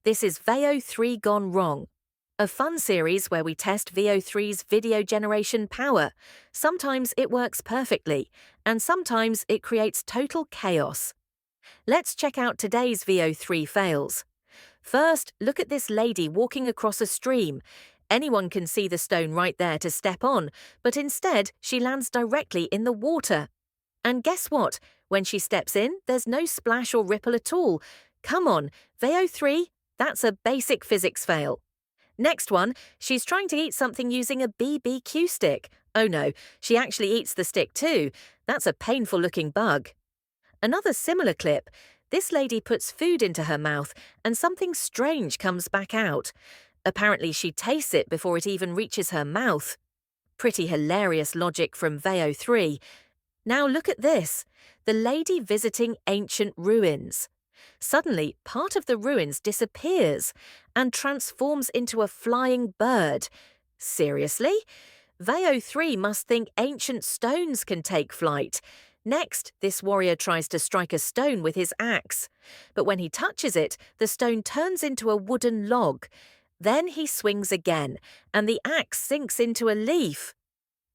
This is Veo 3 Gone Wrong, a fun series where we test Veo 3's video generation power. Sometimes it works perfectly, and sometimes it creates total chaos. Let's check out today's Veo 3 fails. First, look at this lady walking across a stream. Anyone can see the stone right there to step on, but instead she lands directly in the water. And guess what? When she steps in, there's no splash or ripple at all. Come on, Veo 3, that's a basic physics fail. Next one, she's trying to eat something using a BBQ stick. Oh no, she actually eats the stick too. That's a painful looking bug. Another similar clip. This lady puts food into her mouth and something strange comes back out. Apparently she tastes it before it even reaches her mouth. Pretty hilarious logic from Veo 3. Now look at this. The lady visiting ancient ruins. Suddenly, part of the ruins disappears and transforms into a flying bird. Seriously? Veo 3 must think ancient stones can take flight. Next, this warrior tries to strike a stone with his axe. But when he touches it, the stone turns into a wooden log. Then he swings again, and the axe sinks into a leaf.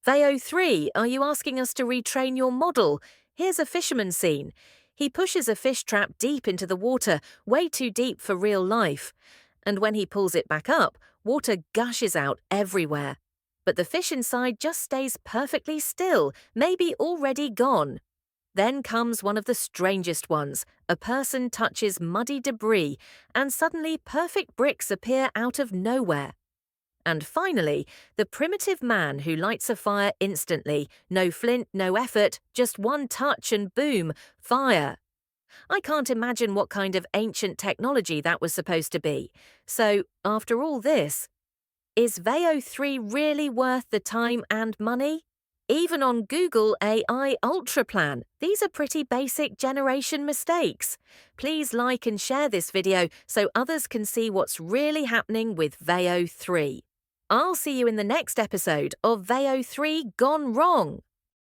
Veo 3, are you asking us to retrain your model? Here's a fisherman scene. He pushes a fish trap deep into the water, way too deep for real life. And when he pulls it back up, water gushes out everywhere. But the fish inside just stays perfectly still, maybe already gone. Then comes one of the strangest ones. A person touches muddy debris, and suddenly perfect bricks appear out of nowhere. And finally, the primitive man who lights a fire instantly. No flint, no effort, just one touch and boom, fire. I can't imagine what kind of ancient technology that was supposed to be. So, after all this, is Veo 3 really worth the time and money? Even on Google AI Ultra Plan, these are pretty basic generation mistakes. Please like and share this video so others can see what's really happening with Veo 3. I'll see you in the next episode of Veo 3 Gone Wrong.